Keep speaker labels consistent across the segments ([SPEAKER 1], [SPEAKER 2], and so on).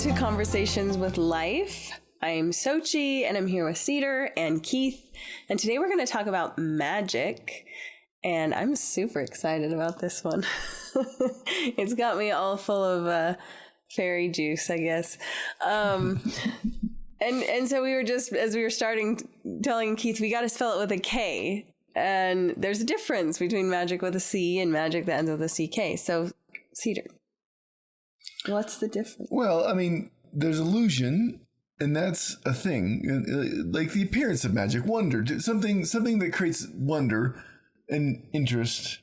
[SPEAKER 1] to Conversations with Life. I'm Sochi and I'm here with Cedar and Keith. And today we're going to talk about magic. And I'm super excited about this one. It's got me all full of fairy juice, I guess. And so we were just, as we were starting, telling Keith, we got to spell it with a K. And there's a difference between magic with a C and magic that ends with a CK. So, Cedar, what's the difference?
[SPEAKER 2] Well, I mean, there's illusion, and that's a thing. Like the appearance of magic, wonder, something that creates wonder and interest,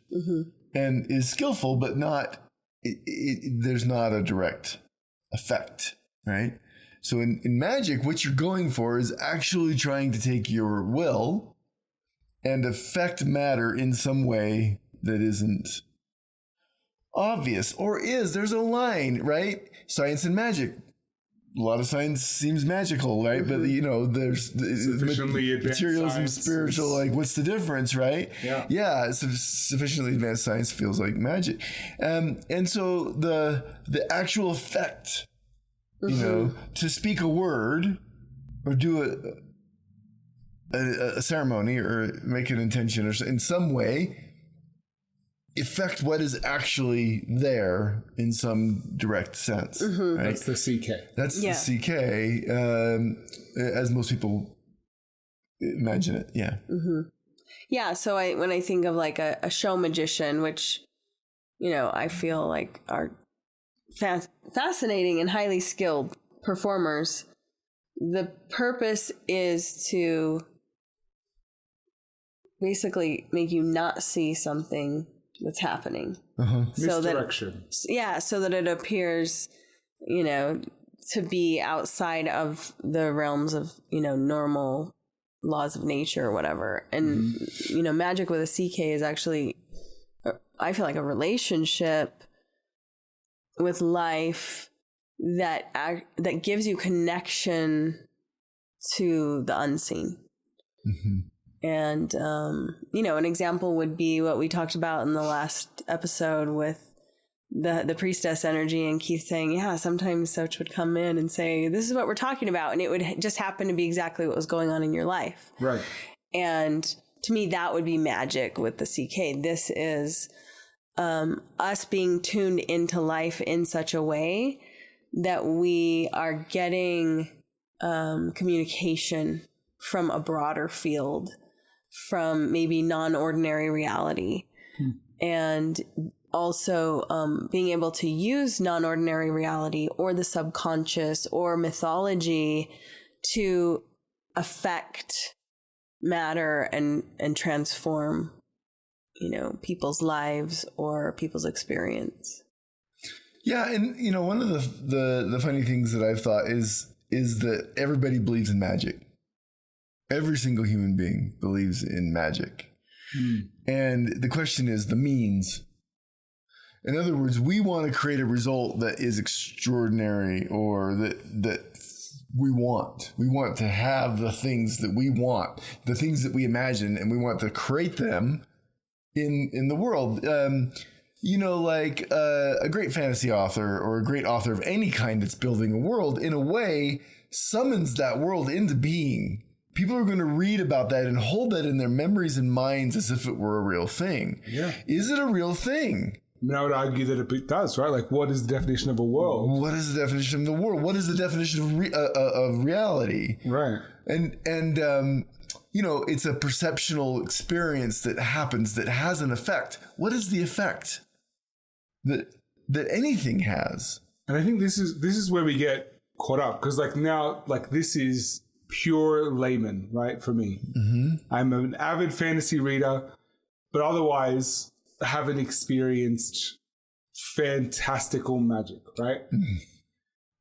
[SPEAKER 2] and is skillful, but not. There's not a direct effect, right? So in magic, what you're going for is actually trying to take your will and affect matter in some way that isn't obvious, or is. There's a line, right? Science and magic. A lot of science seems magical, right? But there's materialism, spiritual. Like, what's the difference, right? Yeah. Sufficiently advanced science feels like magic, and so the actual effect, to speak a word or do a ceremony or make an intention or in some way affect what is actually there in some direct sense. Right?
[SPEAKER 3] That's the CK.
[SPEAKER 2] That's the CK, as most people imagine it. Yeah.
[SPEAKER 1] Yeah. So when I think of like a show magician, which, I feel like are fascinating and highly skilled performers, the purpose is to basically make you not see something that's happening.
[SPEAKER 3] Misdirection.
[SPEAKER 1] So that it appears, to be outside of the realms of, normal laws of nature or whatever. And, magic with a CK is actually, I feel like, a relationship with life that gives you connection to the unseen. And, an example would be what we talked about in the last episode with the priestess energy, and Keith saying, sometimes Soch would come in and say, this is what we're talking about. And it would just happen to be exactly what was going on in your life.
[SPEAKER 3] Right.
[SPEAKER 1] And to me, that would be magic with the CK. This is us being tuned into life in such a way that we are getting communication from a broader field, from maybe non-ordinary reality. And also being able to use non-ordinary reality or the subconscious or mythology to affect matter and transform, people's lives or people's experience.
[SPEAKER 2] Yeah. And, one of the funny things that I've thought is that everybody believes in magic. Every single human being believes in magic. And the question is the means. In other words, we want to create a result that is extraordinary, or that we want. We want to have the things that we want, the things that we imagine, and we want to create them in the world. Like a great fantasy author or a great author of any kind that's building a world, in a way, summons that world into being. People are going to read about that and hold that in their memories and minds as if it were a real thing. Yeah. Is it a real thing?
[SPEAKER 3] I would argue that it does, right? Like, what is the definition of a world?
[SPEAKER 2] What is the definition of the world? What is the definition of reality? Right. And it's a perceptual experience that happens that has an effect. What is the effect that anything has?
[SPEAKER 3] And I think this is where we get caught up, because this is pure layman, right? For me, I'm an avid fantasy reader, but otherwise haven't experienced fantastical magic, right?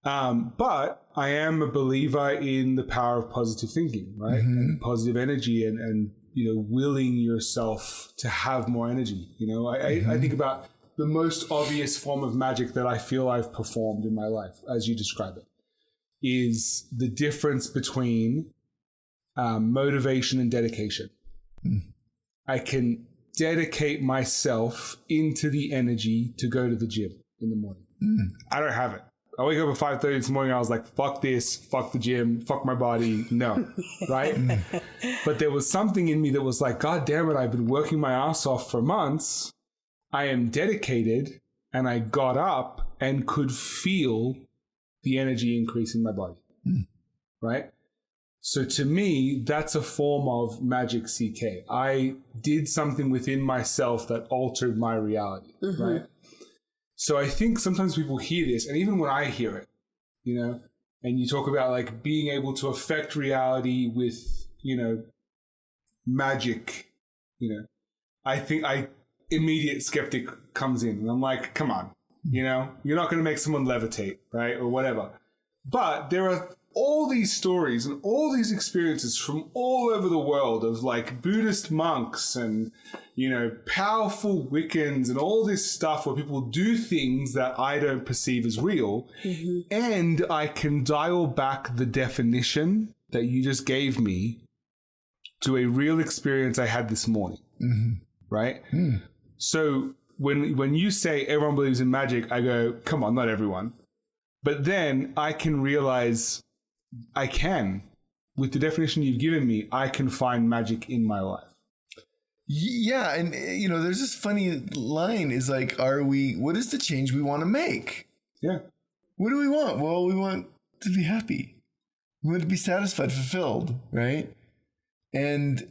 [SPEAKER 3] But I am a believer in the power of positive thinking, right? And positive energy and willing yourself to have more energy. I think about the most obvious form of magic that I feel I've performed in my life, as you describe it, is the difference between motivation and dedication. I can dedicate myself into the energy to go to the gym in the morning. I don't have it. I wake up at 5:30 this morning. I was like, fuck this, fuck the gym, fuck my body. No, right? But there was something in me that was like, God damn it, I've been working my ass off for months. I am dedicated. And I got up and could feel the energy increase in my body, right? So to me, that's a form of magic CK. I did something within myself that altered my reality, right? So I think sometimes people hear this, and even when I hear it, you know, and you talk about like being able to affect reality with, you know, magic, you know, I think immediate skeptic comes in and I'm like, come on, you know, you're not going to make someone levitate, right? Or whatever. But there are all these stories and all these experiences from all over the world of like Buddhist monks and, you know, powerful Wiccans and all this stuff where people do things that I don't perceive as real. And I can dial back the definition that you just gave me to a real experience I had this morning. Right? So when you say everyone believes in magic, I go, come on, not everyone. But then I can realize I can, with the definition you've given me, I can find magic in my life.
[SPEAKER 2] Yeah. And, you know, there's this funny line is like, what is the change we want to make?
[SPEAKER 3] Yeah.
[SPEAKER 2] What do we want? Well, we want to be happy. We want to be satisfied, fulfilled, right? And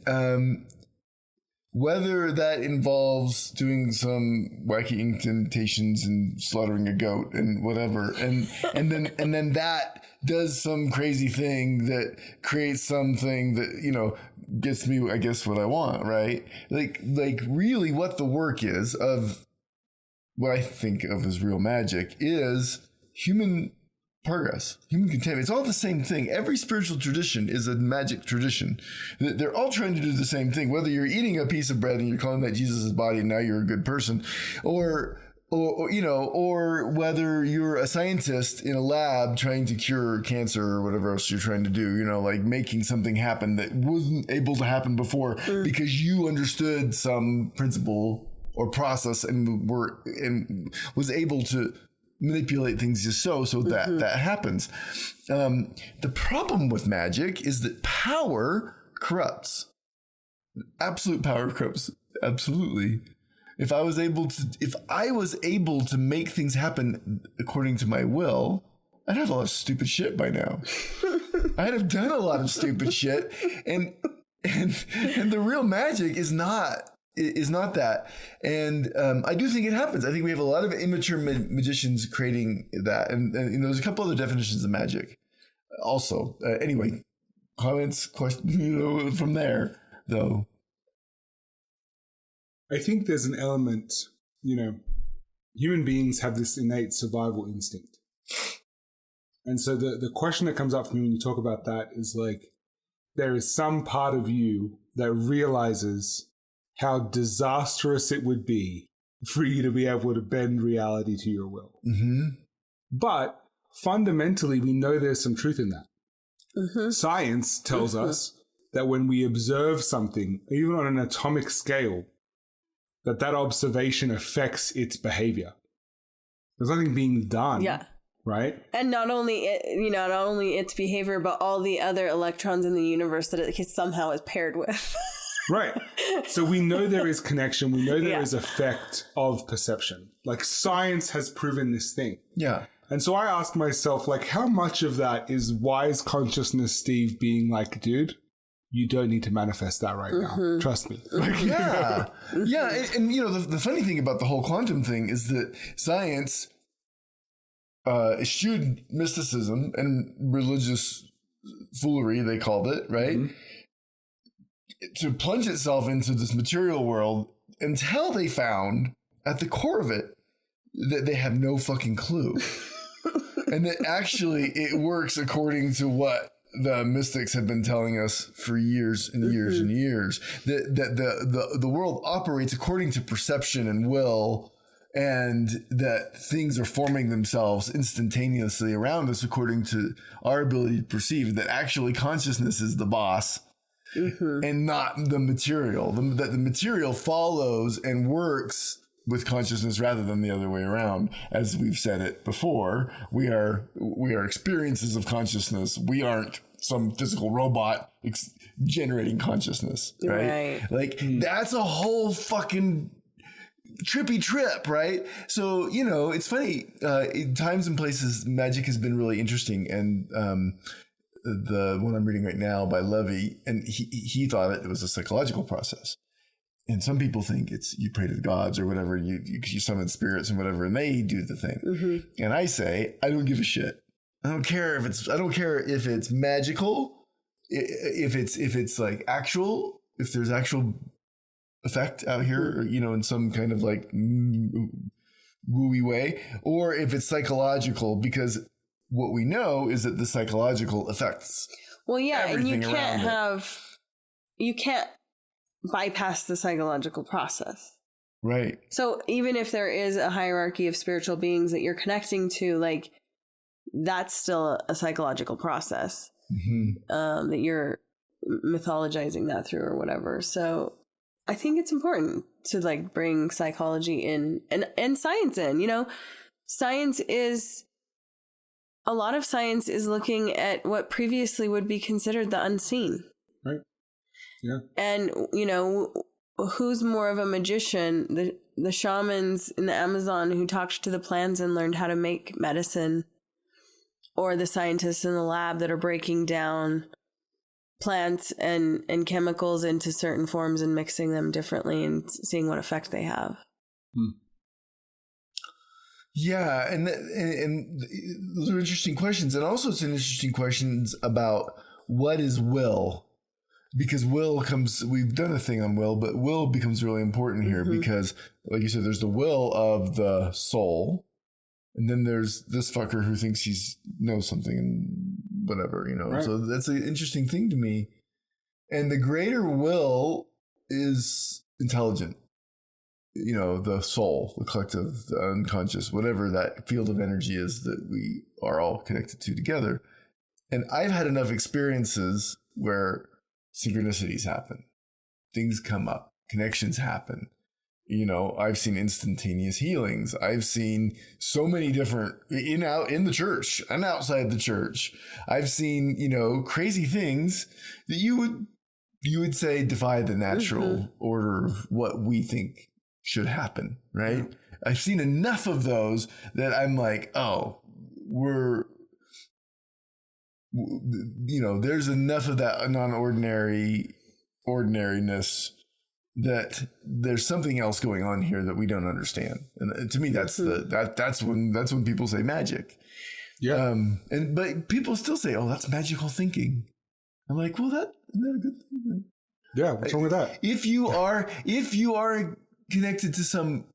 [SPEAKER 2] whether that involves doing some wacky incantations and slaughtering a goat and whatever, and then that does some crazy thing that creates something that, you know, gets me, I guess, what I want, right? Like really what the work is of what I think of as real magic is human progress, human containment. It's all the same thing. Every spiritual tradition is a magic tradition. They're all trying to do the same thing. Whether you're eating a piece of bread and you're calling that Jesus' body and now you're a good person, or you know, or whether you're a scientist in a lab trying to cure cancer or whatever else you're trying to do, you know, like making something happen that wasn't able to happen before because you understood some principle or process and was able to manipulate things just so that happens. The problem with magic is that power corrupts. Absolute power corrupts. Absolutely. If I was able to make things happen according to my will, I'd have a lot of stupid shit by now. I'd have done a lot of stupid shit, and the real magic is not that. And I do think it happens. I think we have a lot of immature magicians creating that. And you know, there's a couple other definitions of magic also. Anyway, comments, questions, you know, from there, though.
[SPEAKER 3] I think there's an element, you know, human beings have this innate survival instinct. And so the question that comes up for me when you talk about that is like, there is some part of you that realizes how disastrous it would be for you to be able to bend reality to your will. But fundamentally, we know there's some truth in that. Science tells us that when we observe something, even on an atomic scale, that observation affects its behavior. There's nothing being done. Yeah. Right?
[SPEAKER 1] And not only its behavior, but all the other electrons in the universe that it somehow is paired with.
[SPEAKER 3] Right. So we know there is connection. We know there is effect of perception. Like science has proven this thing.
[SPEAKER 2] Yeah.
[SPEAKER 3] And so I asked myself, like, how much of that is wise consciousness Steve being like, dude, you don't need to manifest that right now. Trust me. Like,
[SPEAKER 2] yeah. Yeah. And you know, the funny thing about the whole quantum thing is that science eschewed mysticism and religious foolery, they called it, right? To plunge itself into this material world until they found at the core of it that they have no fucking clue. And that actually it works according to what the mystics have been telling us for years and years and years, that the world operates according to perception and will, and that things are forming themselves instantaneously around us according to our ability to perceive, that actually consciousness is the boss. And not the material. That the material follows and works with consciousness rather than the other way around. As we've said it before, we are experiences of consciousness. We aren't some physical robot generating consciousness, right? Like that's a whole fucking trippy trip, right? So, you know, it's funny, in times and places, magic has been really interesting. And the one I'm reading right now by Levy, and he thought it was a psychological process. And some people think it's you pray to the gods or whatever, you summon spirits and whatever, and they do the thing. And I say, I don't give a shit. I don't care if it's magical, if it's like actual, if there's actual effect out here, you know, in some kind of like wooey way, or if it's psychological, because what we know is that the psychological affects.
[SPEAKER 1] Well, yeah, and you can't bypass the psychological process.
[SPEAKER 2] Right.
[SPEAKER 1] So even if there is a hierarchy of spiritual beings that you're connecting to, like, that's still a psychological process that you're mythologizing that through or whatever. So I think it's important to like bring psychology in and science in, you know, a lot of science is looking at what previously would be considered the unseen.
[SPEAKER 3] Right. Yeah.
[SPEAKER 1] And, you know, who's more of a magician? The shamans in the Amazon who talked to the plants and learned how to make medicine, or the scientists in the lab that are breaking down plants and chemicals into certain forms and mixing them differently and seeing what effect they have.
[SPEAKER 2] Yeah, and those are interesting questions. And also it's an interesting questions about what is will. Because will comes, we've done a thing on will, but will becomes really important here because, like you said, there's the will of the soul. And then there's this fucker who thinks he knows something and whatever, you know. Right. So that's an interesting thing to me. And the greater will is intelligent. You know, the soul, the collective, the unconscious, whatever that field of energy is that we are all connected to together. And I've had enough experiences where synchronicities happen. Things come up. Connections happen. You know, I've seen instantaneous healings. I've seen so many different in the church and outside the church. I've seen, you know, crazy things that you would say defy the natural order of what we think should happen, right? Yeah. I've seen enough of those that I'm like, oh, you know, there's enough of that ordinariness that there's something else going on here that we don't understand. And to me, that's when people say magic. Yeah. But people still say, oh, that's magical thinking. I'm like, well, isn't that a good thing?
[SPEAKER 3] Yeah. What's wrong with that?
[SPEAKER 2] If you are connected to some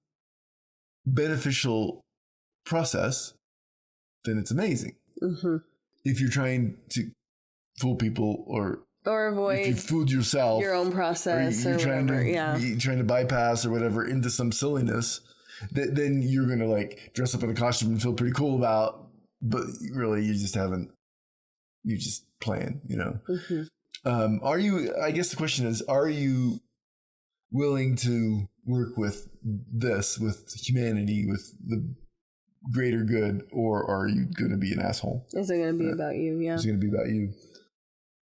[SPEAKER 2] beneficial process, then it's amazing. If you're trying to fool people or
[SPEAKER 1] avoid,
[SPEAKER 2] if you fooled yourself,
[SPEAKER 1] your own process, or
[SPEAKER 2] trying
[SPEAKER 1] whatever,
[SPEAKER 2] you're trying to bypass or whatever into some silliness, then you're going to like dress up in a costume and feel pretty cool about, but really you just playing, you know. I guess the question is, are you willing to work with humanity, with the greater good, or are you going to be an asshole?
[SPEAKER 1] Is it going to be about you? Yeah.
[SPEAKER 2] Is it going to be about you?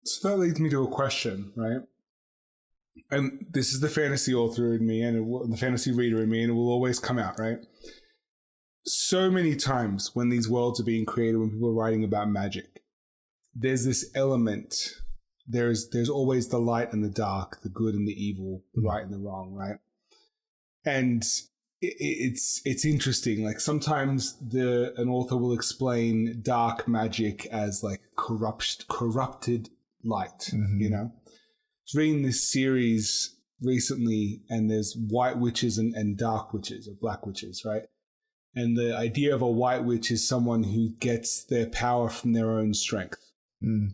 [SPEAKER 3] So that leads me to a question, right? And this is the fantasy author in me and the fantasy reader in me, and it will always come out, right? So many times when these worlds are being created, when people are writing about magic, there's this element. There's always the light and the dark, the good and the evil, the right and the wrong, right? And it's interesting. Like sometimes an author will explain dark magic as like corrupted light, you know? I was reading this series recently, and there's white witches and dark witches or black witches, right? And the idea of a white witch is someone who gets their power from their own strength.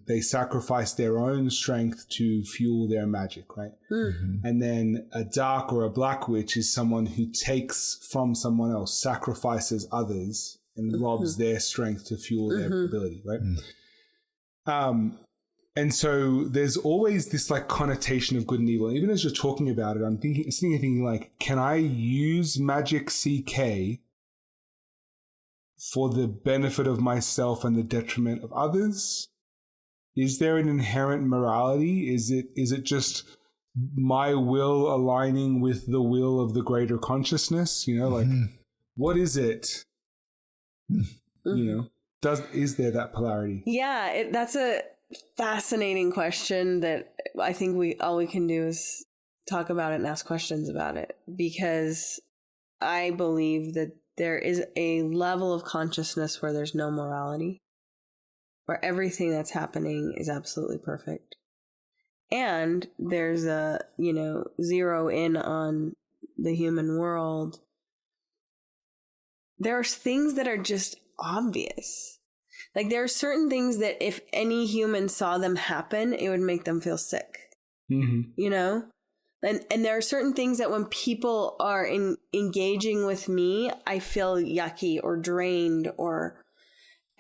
[SPEAKER 3] They sacrifice their own strength to fuel their magic, right? And then a dark or a black witch is someone who takes from someone else, sacrifices others, and robs their strength to fuel their ability, right? And so there's always this like connotation of good and evil. Even as you're talking about it, I'm thinking like, can I use magic CK for the benefit of myself and the detriment of others? Is there an inherent morality? Is it just my will aligning with the will of the greater consciousness? You know, like, what is it? You know, is there that polarity?
[SPEAKER 1] Yeah, that's a fascinating question that I think all we can do is talk about it and ask questions about it, because I believe that there is a level of consciousness where there's no morality, where everything that's happening is absolutely perfect. And there's a, zero in on the human world. There are things that are just obvious. Like, there are certain things that if any human saw them happen, it would make them feel sick. And there are certain things that when people are engaging with me, I feel yucky or drained,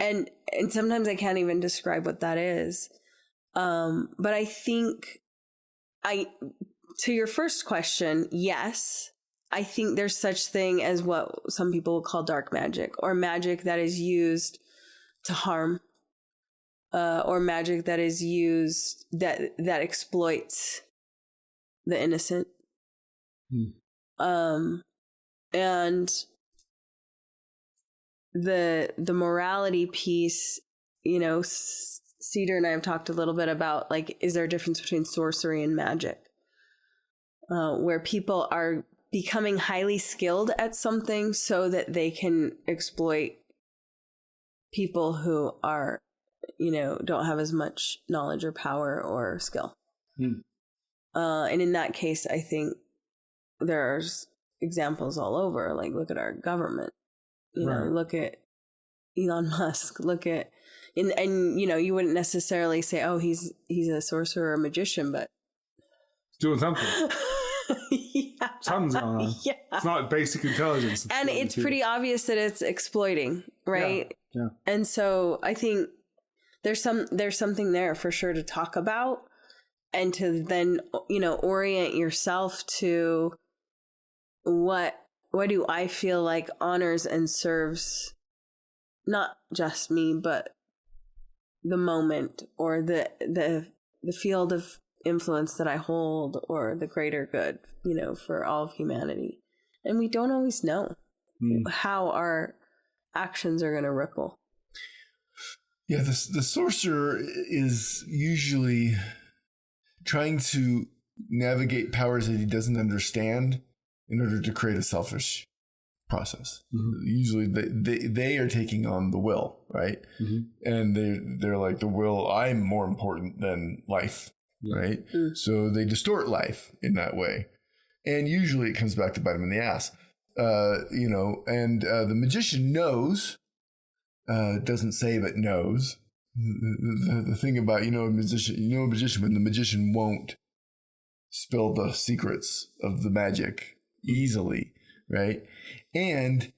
[SPEAKER 1] and sometimes I can't even describe what that is. But I think to your first question, yes, I think there's such thing as what some people will call dark magic, or magic that is used to harm, or magic that is used that exploits the innocent. And the morality piece, Cedar and I have talked a little bit about, like, is there a difference between sorcery and magic, where people are becoming highly skilled at something so that they can exploit people who are, don't have as much knowledge or power or skill. And in that case, I think there's examples all over. Like, look at our government, look at Elon Musk, and you wouldn't necessarily say, oh, he's a sorcerer or a magician, but
[SPEAKER 3] he's doing something.
[SPEAKER 1] Yeah.
[SPEAKER 3] Something's going on. Yeah. It's not basic intelligence.
[SPEAKER 1] And it's pretty obvious that it's exploiting, right?
[SPEAKER 3] Yeah.
[SPEAKER 1] And so I think there's something there for sure to talk about, and to then, orient yourself to what do I feel like honors and serves not just me, but the moment, or the field of influence that I hold, or the greater good, for all of humanity. And we don't always know how our actions are going to ripple.
[SPEAKER 2] Yeah, the sorcerer is usually trying to navigate powers that he doesn't understand in order to create a selfish process. Usually they are taking on the will, right? And they're like, the will, I'm more important than life, right? So they distort life in that way. And usually it comes back to bite them in the ass. The magician knows, doesn't say, but knows. The thing about, a magician, when the magician won't spill the secrets of the magic easily, right? And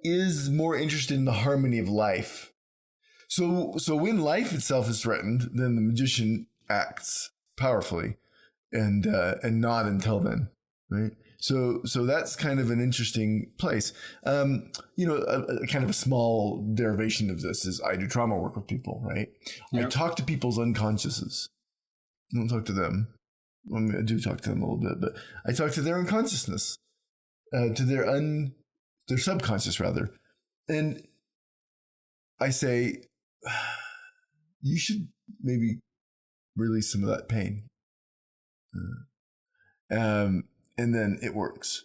[SPEAKER 2] is more interested in the harmony of life. So when life itself is threatened, then the magician acts powerfully, and not until then, right? So that's kind of an interesting place. A kind of a small derivation of this is I do trauma work with people, right? Yep. I talk to people's unconsciouses. I don't talk to them. I do talk to them a little bit, but I talk to their unconsciousness, to their subconscious rather. And I say, you should maybe release some of that pain. And then it works.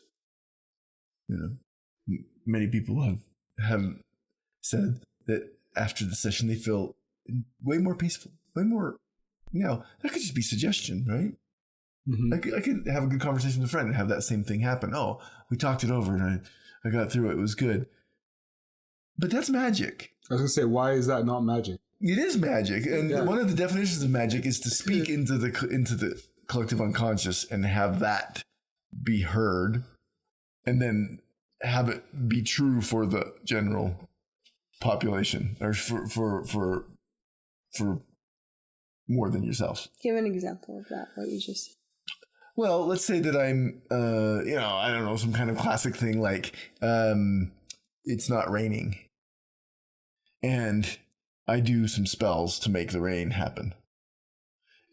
[SPEAKER 2] Many people have said that after the session, they feel way more peaceful, way more, that could just be suggestion, right? I could have a good conversation with a friend and have that same thing happen. Oh, we talked it over and I got through it. It was good. But that's magic.
[SPEAKER 3] I was going to say, why is that not magic?
[SPEAKER 2] It is magic. And one of the definitions of magic is to speak into the collective unconscious and have that be heard, and then have it be true for the general population, or for more than yourself.
[SPEAKER 1] Give an example of that, what you just...
[SPEAKER 2] Well, let's say that I'm, I don't know, some kind of classic thing like it's not raining. And I do some spells to make the rain happen.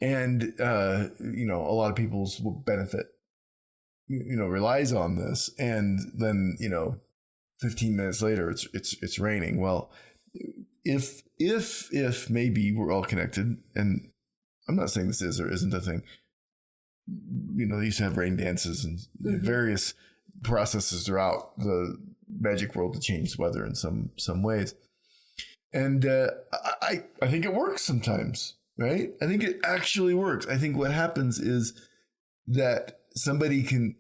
[SPEAKER 2] And, a lot of people's benefit, relies on this. And then, 15 minutes later, it's raining. Well, if maybe we're all connected, and I'm not saying this is or isn't a thing, they used to have rain dances and various processes throughout the magic world to change the weather in some ways. And I think it works sometimes, right? I think it actually works. I think what happens is that somebody can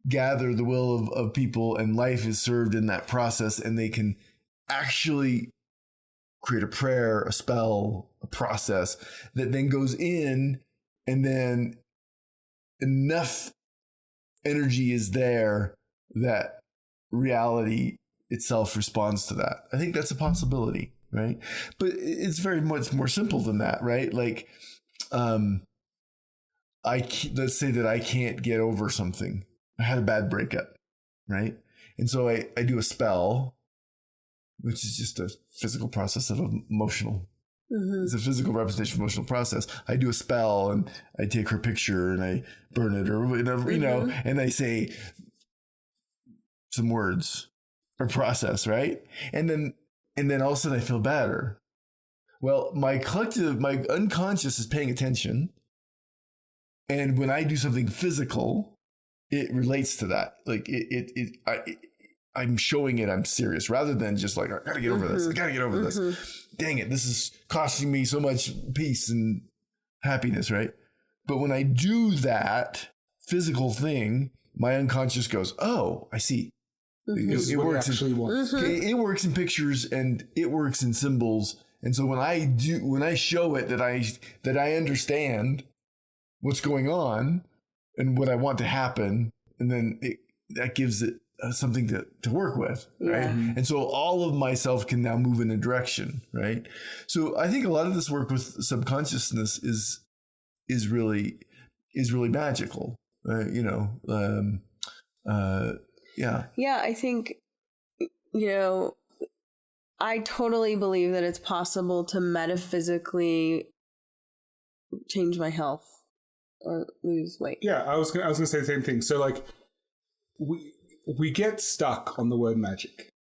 [SPEAKER 2] gather the will of people and life is served in that process, and they can actually create a prayer, a spell, a process that then goes in, and then enough energy is there that reality itself responds to that. I think that's a possibility, right? But it's very much more simple than that, right? Like, let's say that I can't get over something. I had a bad breakup, right? And so I do a spell, which is just a physical process of emotional. Mm-hmm. It's a physical representation of emotional process. I do a spell and I take her picture and I burn it or whatever, and I say some words or process, right? And then all of a sudden I feel better. Well, my unconscious is paying attention. And when I do something physical, it relates to that. Like I'm showing it I'm serious rather than just like, I gotta get over this. I gotta get over this. Dang it. This is costing me so much peace and happiness, right? But when I do that physical thing, my unconscious goes, oh, I see. It works. It works in pictures and it works in symbols. And so when I show it that I understand what's going on and what I want to happen, and then that gives it something to work with, right? Yeah. And so all of myself can now move in a direction, right? So I think a lot of this work with subconsciousness is really magical,
[SPEAKER 1] Yeah, I think, I totally believe that it's possible to metaphysically change my health or lose weight.
[SPEAKER 3] Yeah, I was gonna say the same thing. So like we get stuck on the word magic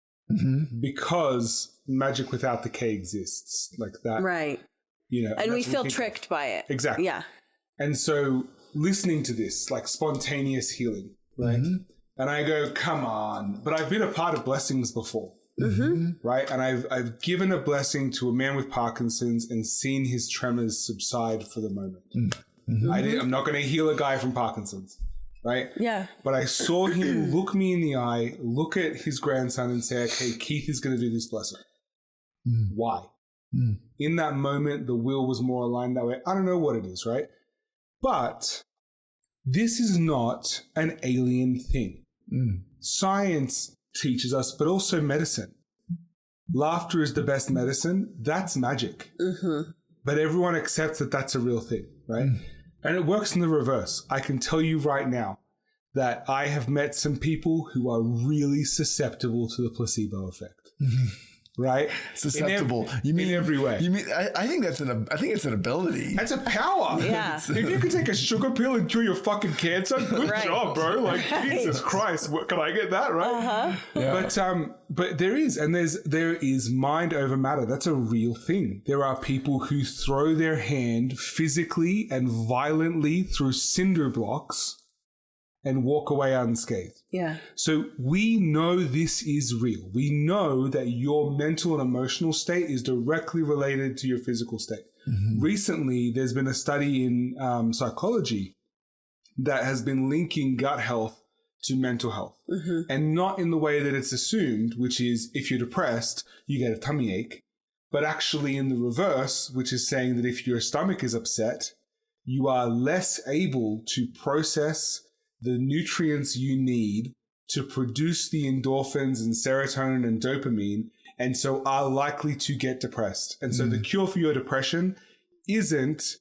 [SPEAKER 3] because magic without the K exists, like that.
[SPEAKER 1] Right. And we feel tricked by it.
[SPEAKER 3] Exactly.
[SPEAKER 1] Yeah.
[SPEAKER 3] And so listening to this, like spontaneous healing, right? Mm-hmm. And I go, come on. But I've been a part of blessings before, right? And I've given a blessing to a man with Parkinson's and seen his tremors subside for the moment. Mm-hmm. I'm not going to heal a guy from Parkinson's, right? Yeah. But I saw him look me in the eye, look at his grandson and say, okay, Keith is going to do this blessing. Mm. Why? Mm. In that moment, the will was more aligned that way. I don't know what it is, right? But this is not an alien thing. Mm. Science teaches us, but also medicine. Laughter is the best medicine. That's magic. Mm-hmm. But everyone accepts that that's a real thing, right? Mm. And it works in the reverse. I can tell you right now that I have met some people who are really susceptible to the placebo effect. Mm-hmm. Right?
[SPEAKER 2] Susceptible.
[SPEAKER 3] In every way.
[SPEAKER 2] You mean I think it's an ability.
[SPEAKER 3] That's a power.
[SPEAKER 1] Yeah.
[SPEAKER 3] If you can take a sugar pill and cure your fucking cancer, good job, bro. Like Jesus Christ, can I get that, right? Uh-huh. Yeah. But there is mind over matter. That's a real thing. There are people who throw their hand physically and violently through cinder blocks and walk away unscathed. Yeah. So we know this is real. We know that your mental and emotional state is directly related to your physical state. Mm-hmm. Recently, there's been a study in psychology that has been linking gut health to mental health. Mm-hmm. And not in the way that it's assumed, which is if you're depressed, you get a tummy ache. But actually in the reverse, which is saying that if your stomach is upset, you are less able to process the nutrients you need to produce the endorphins and serotonin and dopamine, and so are likely to get depressed. And so the cure for your depression isn't,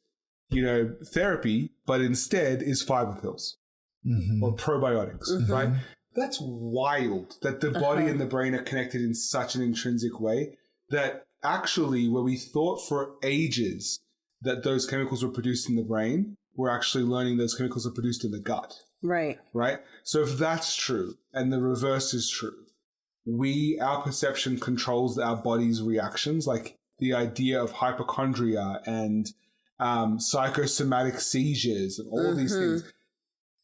[SPEAKER 3] therapy, but instead is fiber pills or probiotics, right? That's wild that the body and the brain are connected in such an intrinsic way that actually where we thought for ages that those chemicals were produced in the brain, we're actually learning those chemicals are produced in the gut.
[SPEAKER 1] Right.
[SPEAKER 3] Right? So if that's true and the reverse is true, our perception controls our body's reactions, like the idea of hypochondria and psychosomatic seizures and all of these things.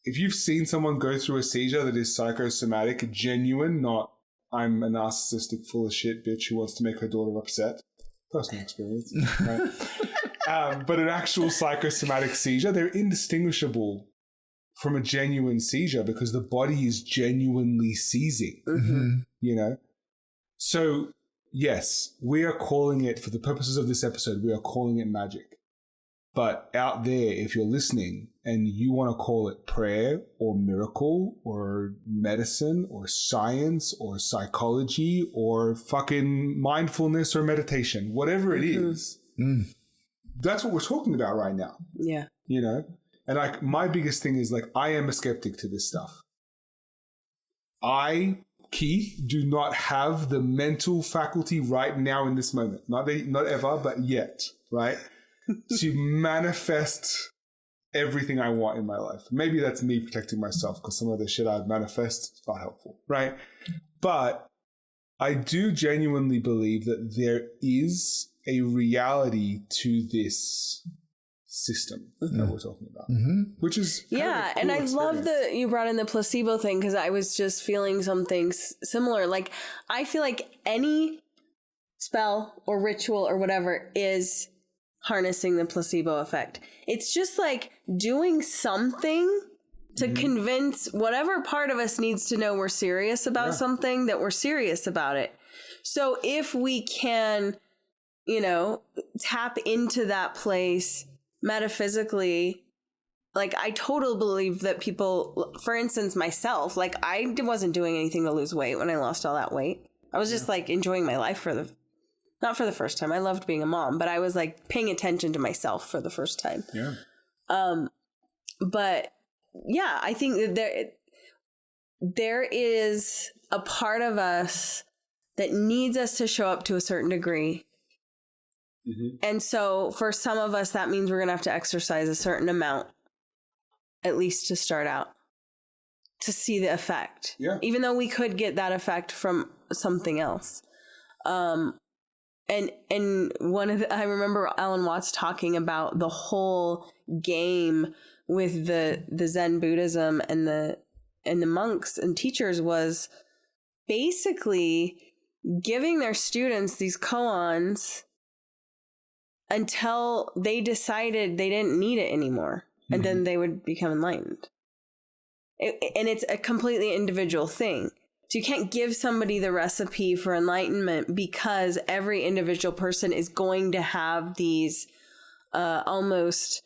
[SPEAKER 3] If you've seen someone go through a seizure that is psychosomatic, genuine, not I'm a narcissistic full of shit bitch who wants to make her daughter upset. Personal experience. Right? But an actual psychosomatic seizure, they're indistinguishable from a genuine seizure because the body is genuinely seizing, So, yes, we are calling it, for the purposes of this episode, we are calling it magic. But out there, if you're listening and you want to call it prayer or miracle or medicine or science or psychology or fucking mindfulness or meditation, whatever it is, that's what we're talking about right now.
[SPEAKER 1] Yeah.
[SPEAKER 3] And my biggest thing is I am a skeptic to this stuff. I, Keith, do not have the mental faculty right now in this moment. Not ever, but yet, right? To manifest everything I want in my life. Maybe that's me protecting myself because some of the shit I've manifested is not helpful, right? But I do genuinely believe that there is a reality to this system that we're talking about, which is kind of a cool
[SPEAKER 1] and I
[SPEAKER 3] experience.
[SPEAKER 1] love that you brought in the placebo thing because I was just feeling something similar. I feel like any spell or ritual or whatever is harnessing the placebo effect. It's just doing something to convince whatever part of us needs to know we're serious about something, that we're serious about it. So if we can, tap into that place metaphysically, I totally believe that people, for instance, myself, I wasn't doing anything to lose weight when I lost all that weight. I was just enjoying my life not for the first time. I loved being a mom, but I was paying attention to myself for the first time.
[SPEAKER 3] Yeah.
[SPEAKER 1] But yeah, I think that there is a part of us that needs us to show up to a certain degree. And so for some of us, that means we're going to have to exercise a certain amount, at least to start out, to see the effect.
[SPEAKER 3] Yeah.
[SPEAKER 1] Even though we could get that effect from something else. And I remember Alan Watts talking about the whole game with the Zen Buddhism and the monks and teachers was basically giving their students these koans until they decided they didn't need it anymore. And then they would become enlightened. And it's a completely individual thing. So you can't give somebody the recipe for enlightenment because every individual person is going to have these almost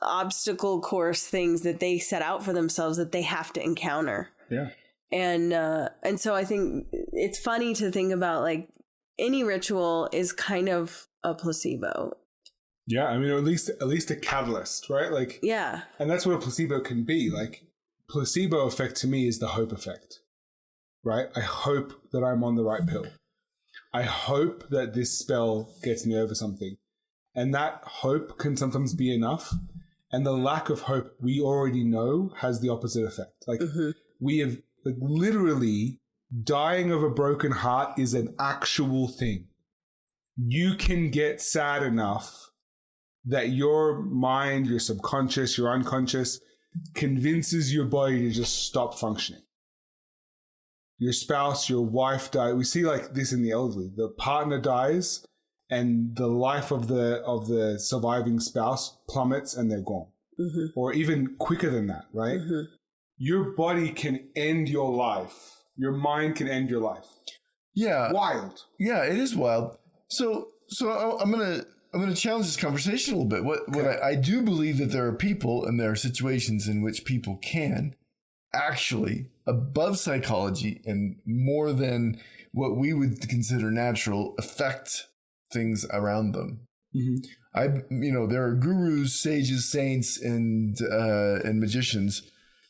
[SPEAKER 1] obstacle course things that they set out for themselves that they have to encounter.
[SPEAKER 3] Yeah.
[SPEAKER 1] And so I think it's funny to think about any ritual is kind of a placebo.
[SPEAKER 3] Yeah, I mean, or at least a catalyst, right?
[SPEAKER 1] Yeah.
[SPEAKER 3] And that's what a placebo can be. Placebo effect to me is the hope effect. Right? I hope that I'm on the right pill. I hope that this spell gets me over something. And that hope can sometimes be enough. And the lack of hope, we already know, has the opposite effect. We have literally dying of a broken heart is an actual thing. You can get sad enough that your mind, your subconscious, your unconscious convinces your body to just stop functioning. Your spouse, your wife die. We see this in the elderly. The partner dies and the life of the surviving spouse plummets and they're gone. Or even quicker than that, right? Your body can end your life. Your mind can end your life.
[SPEAKER 2] Yeah.
[SPEAKER 3] Wild.
[SPEAKER 2] Yeah, it is wild. So I'm gonna challenge this conversation a little bit. What I do believe that there are people and there are situations in which people can actually, above psychology and more than what we would consider natural, affect things around them. There are gurus, sages, saints, and magicians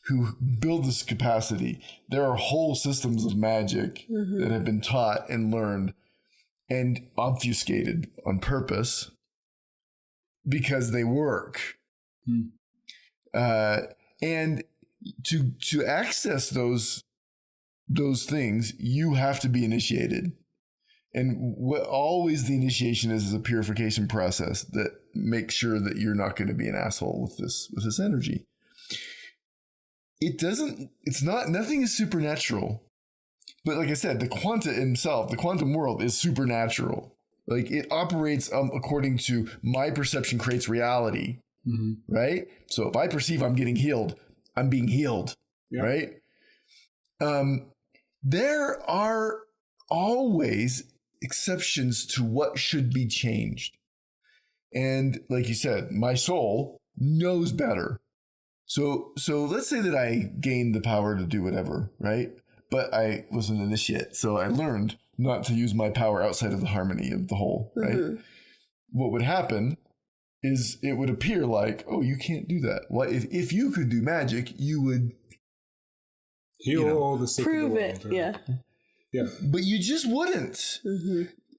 [SPEAKER 2] who build this capacity. There are whole systems of magic that have been taught and learned and obfuscated on purpose because they work. And to access those things, you have to be initiated. And what always the initiation is a purification process that makes sure that you're not going to be an asshole with this energy. Nothing is supernatural. But like I said, the quantum world is supernatural. Like it operates according to my perception creates reality, right? So if I perceive I'm getting healed, I'm being healed, right? There are always exceptions to what should be changed. And like you said, my soul knows better. So let's say that I gained the power to do whatever, right? But I was an initiate. So I learned not to use my power outside of the harmony of the whole, right? What would happen is it would appear like, oh, you can't do that. Well, if you could do magic, you would
[SPEAKER 3] heal all the sick
[SPEAKER 1] prove
[SPEAKER 3] in the world,
[SPEAKER 1] it.
[SPEAKER 3] Yeah.
[SPEAKER 2] But you just wouldn't.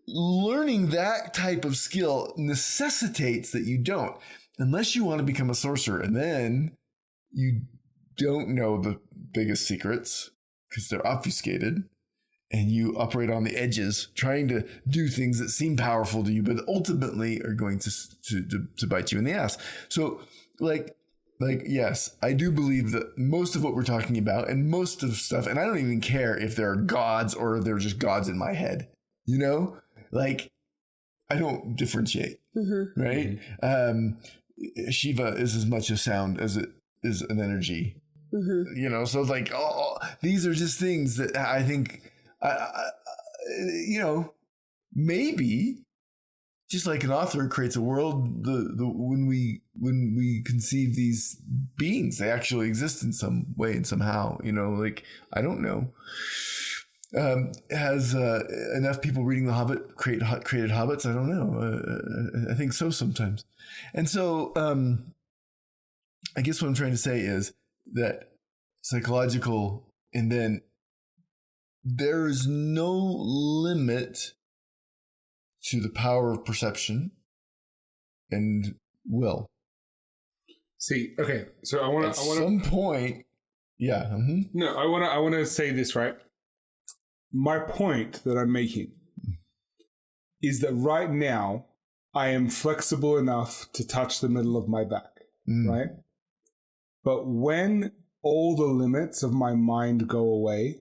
[SPEAKER 2] Learning that type of skill necessitates that you don't, unless you want to become a sorcerer, and then you don't know the biggest secrets because they're obfuscated, and you operate on the edges, trying to do things that seem powerful to you, but ultimately are going to bite you in the ass. So, like, yes, I do believe that most of what we're talking about and most of stuff, and I don't even care if there are gods or they're just gods in my head, like I don't differentiate, right? Shiva is as much a sound as it is an energy, so like, these are just things that I think, maybe just like an author creates a world, when we conceive these beings, they actually exist in some way and somehow, like, I don't know. Has enough people reading The Hobbit created hobbits? I don't know. I think so sometimes. And so I guess what I'm trying to say is that psychological, and then there is no limit to the power of perception and will.
[SPEAKER 3] See, okay, so I want to
[SPEAKER 2] some point, yeah.
[SPEAKER 3] No, I want to say this, right? My point that I'm making is that right now I am flexible enough to touch the middle of my back, right? But when all the limits of my mind go away,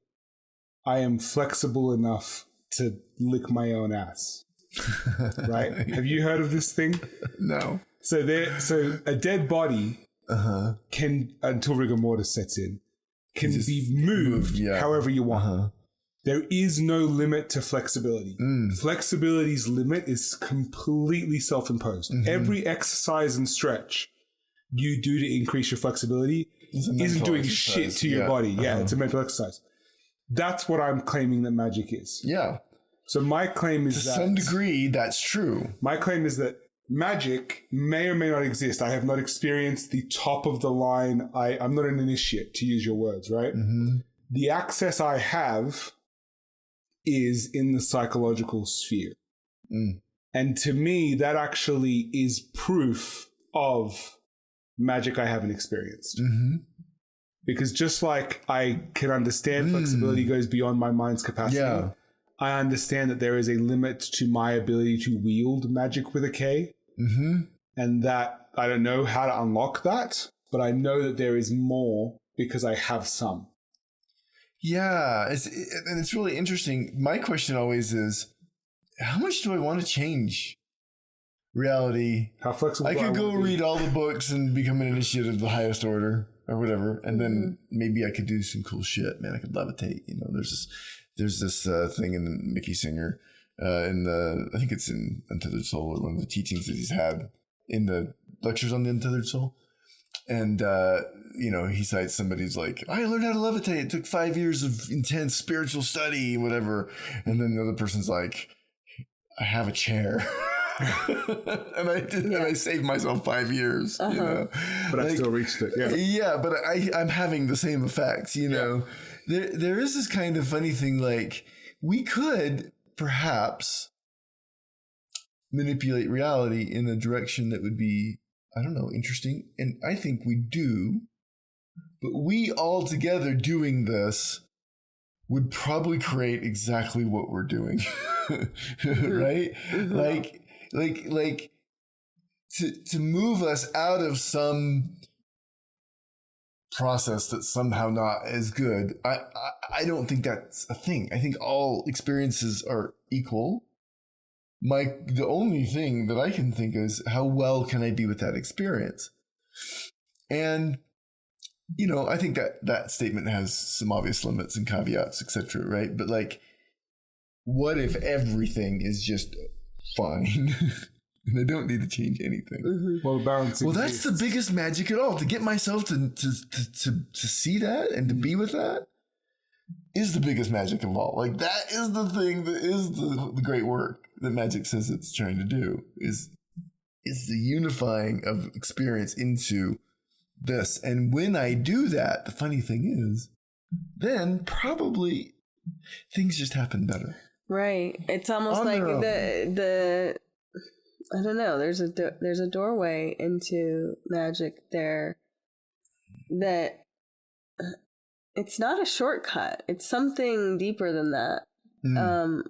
[SPEAKER 3] I am flexible enough to lick my own ass. Right? Have you heard of this thing?
[SPEAKER 2] No.
[SPEAKER 3] So a dead body can, until rigor mortis sets in, can be moved however you want. There is no limit to flexibility. Flexibility's limit is completely self-imposed. Every exercise and stretch you do to increase your flexibility isn't doing shit to your body. Yeah, it's a mental exercise. That's what I'm claiming that magic is.
[SPEAKER 2] Yeah.
[SPEAKER 3] So my claim is
[SPEAKER 2] to some degree, that's true.
[SPEAKER 3] My claim is that magic may or may not exist. I have not experienced the top of the line. I'm not an initiate, to use your words, right? The access I have is in the psychological sphere. And to me, that actually is proof of magic I haven't experienced. Because just like I can understand flexibility goes beyond my mind's capacity, I understand that there is a limit to my ability to wield magic with a K. And that I don't know how to unlock that, but I know that there is more because I have some.
[SPEAKER 2] Yeah, and it's really interesting. My question always is, how much do I want to change reality?
[SPEAKER 3] How flexible
[SPEAKER 2] I could go read all the books and become an initiate of the highest order or whatever, and then maybe I could do some cool shit. Man, I could levitate. There's this thing in Mickey Singer, I think it's in Untethered Soul, or one of the teachings that he's had in the lectures on the Untethered Soul. And, he cites somebody's like, I learned how to levitate. It took 5 years of intense spiritual study, whatever. And then the other person's like, I have a chair. and I did, and I saved myself 5 years, you know,
[SPEAKER 3] but I still reached it. Yeah.
[SPEAKER 2] Yeah. But I'm having the same effects, you know, there is this kind of funny thing. Like we could perhaps manipulate reality in a direction that would be, I don't know, interesting. And I think we do, but we all together doing this would probably create exactly what we're doing. Right? Like to move us out of some process that's somehow not as good. I don't think that's a thing. I think all experiences are equal. The only thing that I can think is how well can I be with that experience? And, you know, I think that statement has some obvious limits and caveats, etc. Right? But like, what if everything is just fine and I don't need to change anything?
[SPEAKER 3] Well, balance.
[SPEAKER 2] Well, that's the biggest magic at all. To get myself to see that and to be with that is the biggest magic of all. Like that is the thing that is the great work that magic says it's trying to do is the unifying of experience into this. And when I do that, the funny thing is, then probably things just happen better.
[SPEAKER 1] Right. It's almost like the I don't know. There's a doorway into magic there that it's not a shortcut. It's something deeper than that.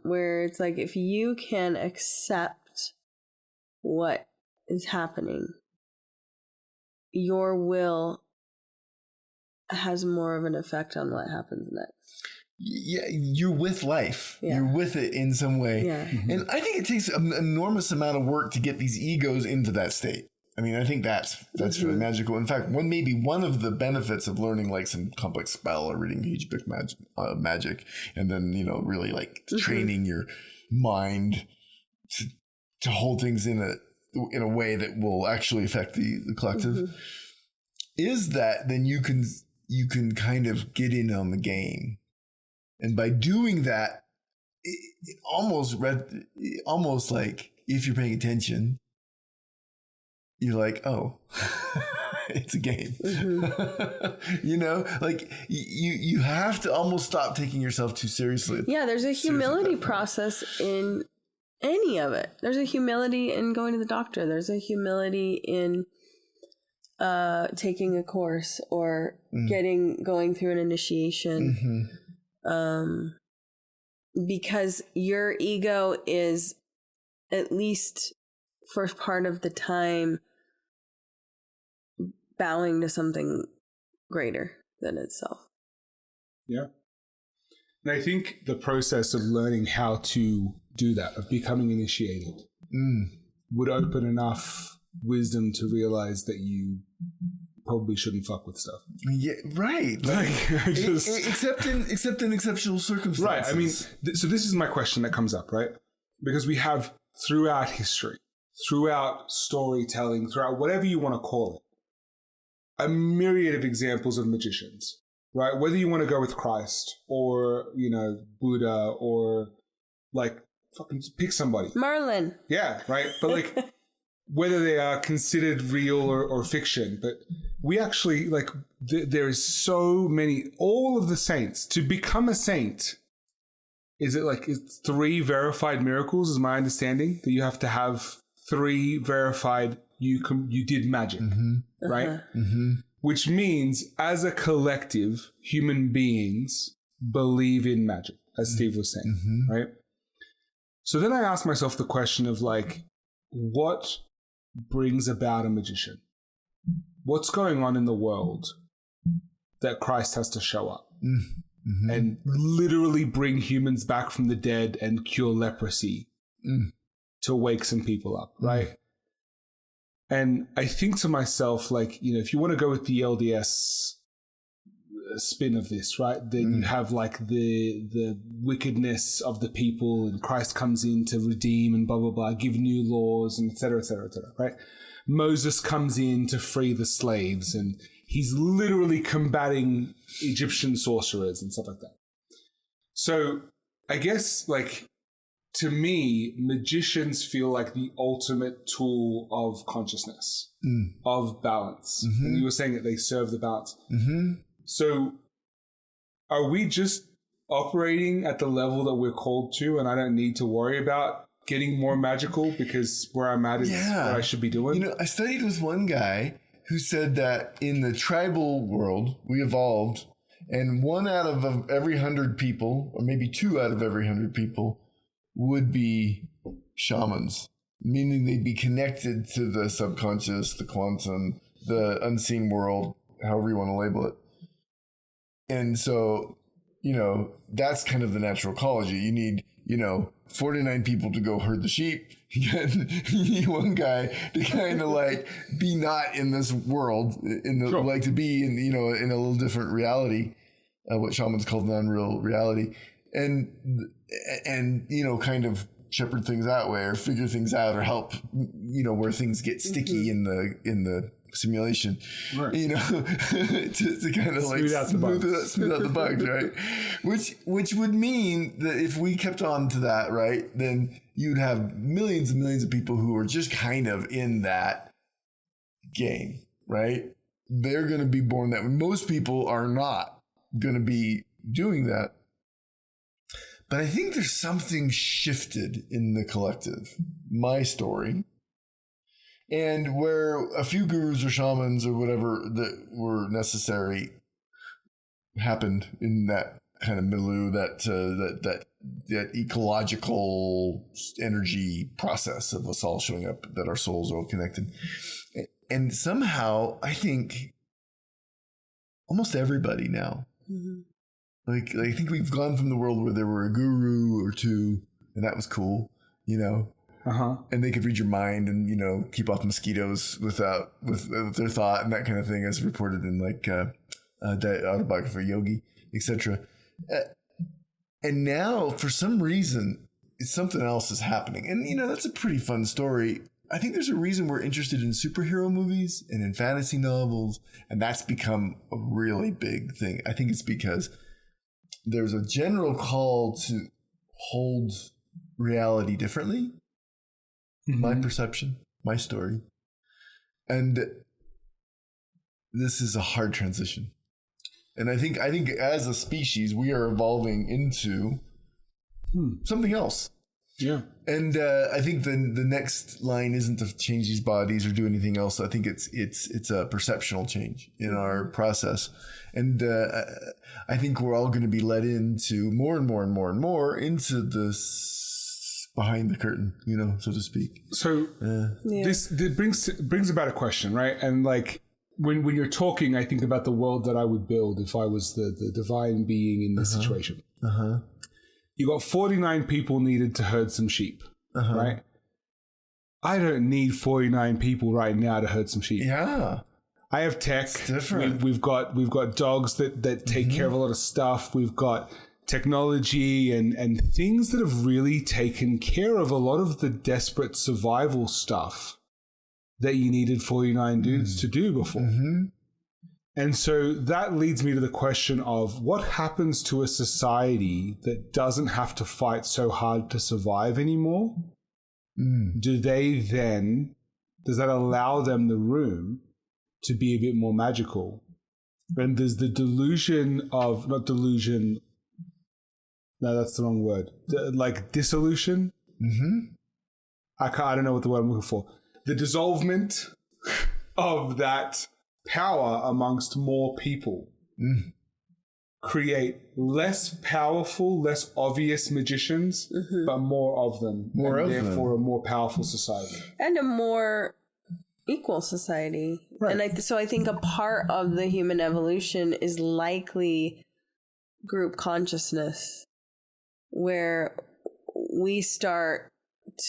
[SPEAKER 1] Where it's like if you can accept what is happening, your will has more of an effect on what happens next.
[SPEAKER 2] Yeah, you're with life. Yeah. You're with it in some way. Yeah. And I think it takes an enormous amount of work to get these egos into that state. I mean, I think that's really magical. In fact, maybe one of the benefits of learning like some complex spell or reading huge book magic, and then, you know, really like training your mind to hold things in a way that will actually affect the collective, is that then you can kind of get in on the game. And by doing that, it almost like if you're paying attention, you're like, oh, it's a game. You know, like you have to almost stop taking yourself too seriously.
[SPEAKER 1] Yeah, there's a humility process in any of it. There's a humility in going to the doctor. There's a humility in taking a course or going through an initiation. Because your ego is, at least for part of the time, bowing to something greater than itself.
[SPEAKER 3] Yeah. And I think the process of learning how to do that, of becoming initiated, would open enough wisdom to realize that you probably shouldn't fuck with stuff.
[SPEAKER 2] Yeah, right. Like except in exceptional circumstances.
[SPEAKER 3] Right. I mean, so this is my question that comes up, right? Because we have throughout history, throughout storytelling, throughout whatever you want to call it, a myriad of examples of magicians, right? Whether you want to go with Christ or, you know, Buddha or like fucking pick somebody.
[SPEAKER 1] Merlin.
[SPEAKER 3] Yeah, right. But like whether they are considered real or fiction, but we actually like there is so many, all of the saints. To become a saint, is it like it's 3 verified miracles is my understanding, that you have to have 3 verified you did magic, right? Which means as a collective, human beings believe in magic, as Steve was saying, right? So then I asked myself the question of like, what brings about a magician? What's going on in the world that Christ has to show up and literally bring humans back from the dead and cure leprosy to wake some people up, right? And I think to myself, like, you know, if you want to go with the LDS spin of this, right, then you have like the wickedness of the people and Christ comes in to redeem and blah, blah, blah, give new laws and et cetera, right? Moses comes in to free the slaves and he's literally combating Egyptian sorcerers and stuff like that. So I guess like to me, magicians feel like the ultimate tool of consciousness, of balance. And you were saying that they serve the balance. So are we just operating at the level that we're called to, and I don't need to worry about getting more magical because where I'm at is what I should be doing?
[SPEAKER 2] You know, I studied with one guy who said that in the tribal world, we evolved, and 1 out of every 100 people, or maybe 2 out of every 100 people, would be shamans, meaning they'd be connected to the subconscious, the quantum, the unseen world, however you want to label it. And so, you know, that's kind of the natural ecology. You need, 49 people to go herd the sheep. You need one guy to kind of like be not in this world, like to be in, in a little different reality, what shamans call non-real reality. And kind of shepherd things that way or figure things out or help, where things get sticky in the simulation, right. to kind of like smooth out the bugs, right? Which would mean that if we kept on to that, right, then you'd have millions and millions of people who are just kind of in that game, right? They're going to be born that way. Most people are not going to be doing that. But I think there's something shifted in the collective. My story. And where a few gurus or shamans or whatever that were necessary happened in that kind of milieu, that ecological energy process of us all showing up, that our souls are all connected. And somehow, I think almost everybody now, like I think we've gone from the world where there were a guru or two, and that was cool, and they could read your mind and, keep off mosquitoes with their thought and that kind of thing, as reported in like autobiography of Yogi, etc. And now, for some reason, something else is happening. And, that's a pretty fun story. I think there's a reason we're interested in superhero movies and in fantasy novels, and that's become a really big thing. I think it's because there's a general call to hold reality differently. My perception, my story. And this is a hard transition. And I think as a species, we are evolving into something else. Yeah. And I think the next line isn't to change these bodies or do anything else. I think it's a perceptual change in our process. And I think we're all going to be led into more and more and more and more into this behind the curtain, so to speak. So
[SPEAKER 3] this brings about a question, right? And like when you're talking, I think about the world that I would build if I was the divine being in this situation. You got 49 people needed to herd some sheep, right? I don't need 49 people right now to herd some sheep. Yeah. I have tech. It's different. We've got dogs that take care of a lot of stuff. We've got technology and things that have really taken care of a lot of the desperate survival stuff that you needed 49 dudes to do before. And so that leads me to the question of what happens to a society that doesn't have to fight so hard to survive anymore? Does that allow them the room to be a bit more magical? And there's the delusion of, not delusion, no, that's the wrong word. Like dissolution. I don't know what the word I'm looking for. The dissolvement of that power amongst more people. Create less powerful, less obvious magicians, but more of them. Therefore a more powerful society.
[SPEAKER 1] And a more equal society. Right. And so I think a part of the human evolution is likely group consciousness, where we start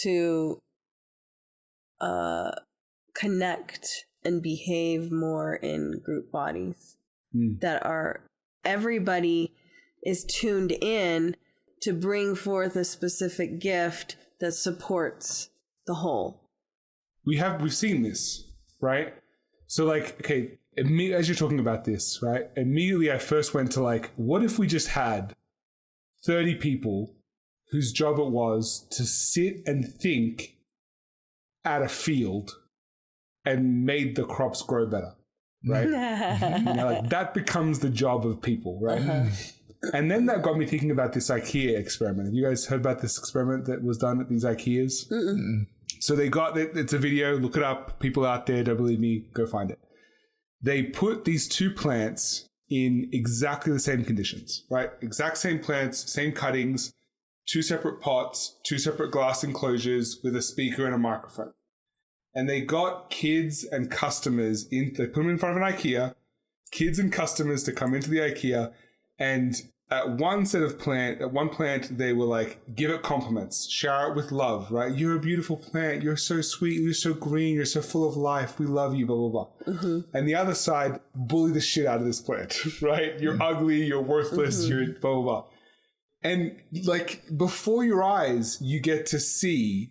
[SPEAKER 1] to connect and behave more in group bodies that are, everybody is tuned in to bring forth a specific gift that supports the whole.
[SPEAKER 3] We've seen this, right? So like, okay, as you're talking about this, right? Immediately I first went to like, what if we just had 30 people whose job it was to sit and think at a field and made the crops grow better, right? Like that becomes the job of people, right? And then that got me thinking about this IKEA experiment. Have you guys heard about this experiment that was done at these IKEAs? So it's a video, look it up. People out there, don't believe me, go find it. They put these two plants in exactly the same conditions, right? Exact same plants, same cuttings, two separate pots, two separate glass enclosures with a speaker and a microphone. And they got kids and customers they put them in front of an IKEA, kids and customers to come into the IKEA, and at one plant, they were like, give it compliments, shower it with love, right? You're a beautiful plant. You're so sweet. You're so green. You're so full of life. We love you, blah, blah, blah. And the other side, bully the shit out of this plant, right? You're ugly. You're worthless. You're blah, blah, blah. And like before your eyes, you get to see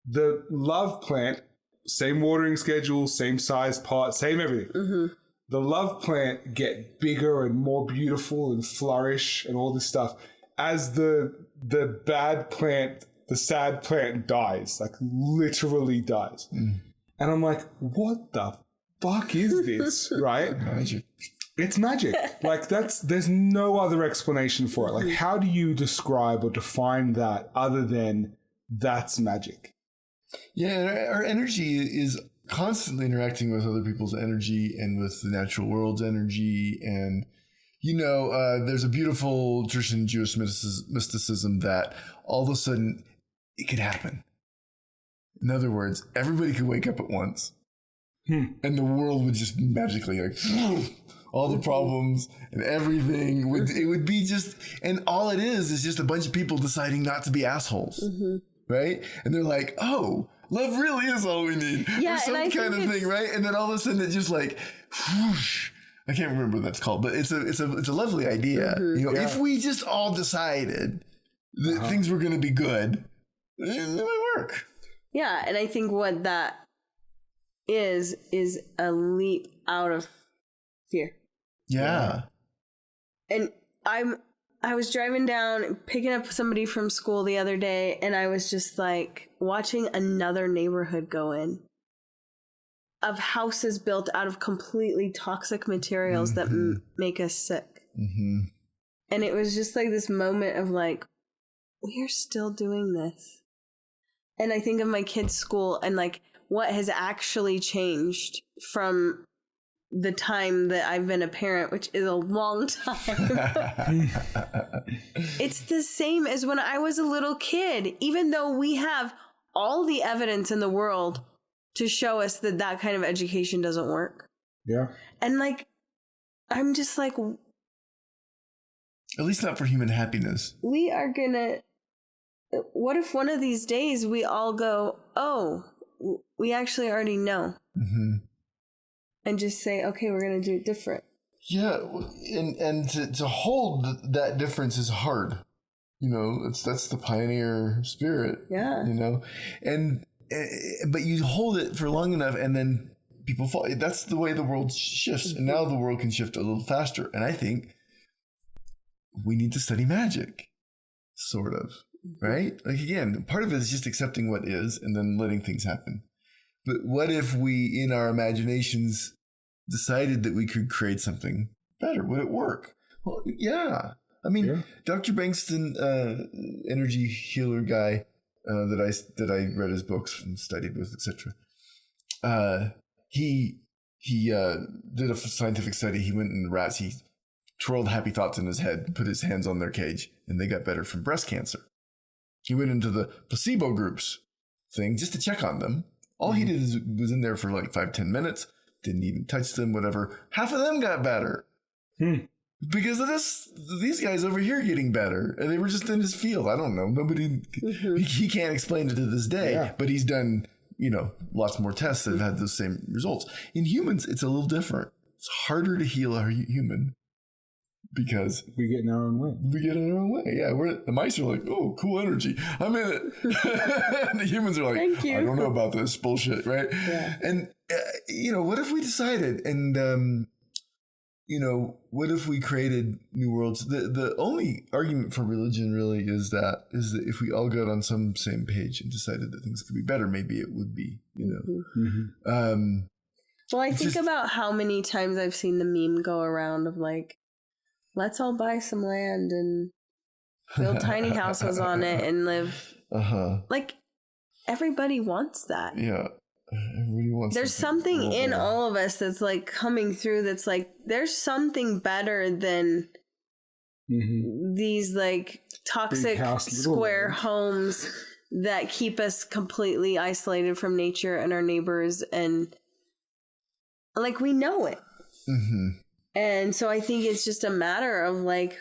[SPEAKER 3] the love plant, same watering schedule, same size pot, same everything. The love plant get bigger and more beautiful and flourish and all this stuff as the bad plant, the sad plant dies, like literally dies. And I'm like, what the fuck is this, right?
[SPEAKER 2] Magic.
[SPEAKER 3] It's magic. Like there's no other explanation for it. Like how do you describe or define that other than that's magic?
[SPEAKER 2] Yeah, our energy is constantly interacting with other people's energy and with the natural world's energy. And, there's a beautiful tradition in Jewish mysticism that all of a sudden it could happen. In other words, everybody could wake up at once and the world would just magically all the problems and everything it would be just, and all it is just a bunch of people deciding not to be assholes. Right? And they're like, oh, love really is all we need.
[SPEAKER 1] Yeah,
[SPEAKER 2] or some kind of thing, right? And then all of a sudden it just like, whoosh. I can't remember what that's called, but it's a lovely idea. If we just all decided that things were going to be good, it might work.
[SPEAKER 1] Yeah, and I think what that is a leap out of fear.
[SPEAKER 2] Yeah.
[SPEAKER 1] And I was driving down, picking up somebody from school the other day, and I was just like watching another neighborhood go in of houses built out of completely toxic materials that make us sick. And it was just like this moment of like, we are still doing this. And I think of my kids' school and like what has actually changed from the time that I've been a parent, which is a long time. It's the same as when I was a little kid, even though we have all the evidence in the world to show us that kind of education doesn't work.
[SPEAKER 3] Yeah.
[SPEAKER 1] And like, I'm just like,
[SPEAKER 2] at least not for human happiness.
[SPEAKER 1] We are gonna, what if one of these days we all go, oh, we actually already know. And just say, okay, we're going to do it different.
[SPEAKER 2] Yeah. And to hold that difference is hard. That's the pioneer spirit.
[SPEAKER 1] Yeah.
[SPEAKER 2] But you hold it for long enough and then people fall. That's the way the world shifts. And now the world can shift a little faster. And I think we need to study magic, sort of, right? Like, again, part of it is just accepting what is and then letting things happen. But what if we, in our imaginations, decided that we could create something better? Would it work? Well, yeah. I mean, Dr. Bankston, energy healer guy that I read his books and studied with, etc. He did a scientific study. He went in the rats. He twirled happy thoughts in his head, put his hands on their cage, and they got better from breast cancer. He went into the placebo groups thing just to check on them. All he did was in there for like 5-10 minutes, didn't even touch them, whatever. Half of them got better. Because of these guys over here getting better. And they were just in his field. I don't know. Nobody, he can't explain it to this day, but he's done, lots more tests that have had those same results. In humans, it's a little different. It's harder to heal a human because
[SPEAKER 3] we get in our own way.
[SPEAKER 2] Yeah. The mice are like, oh, cool energy. I'm in it. And the humans are like, I don't know about this bullshit. Right. Yeah. And, what if we decided and, what if we created new worlds? The only argument for religion really is that if we all got on some same page and decided that things could be better, maybe it would be,
[SPEAKER 1] Well, I think about how many times I've seen the meme go around of like, let's all buy some land and build tiny houses on it and live. Like, everybody wants that.
[SPEAKER 2] Yeah. Everybody wants.
[SPEAKER 1] There's something in all of us that's like coming through that's like, there's something better than these like toxic square homes that keep us completely isolated from nature and our neighbors, and like we know it. And so I think it's just a matter of like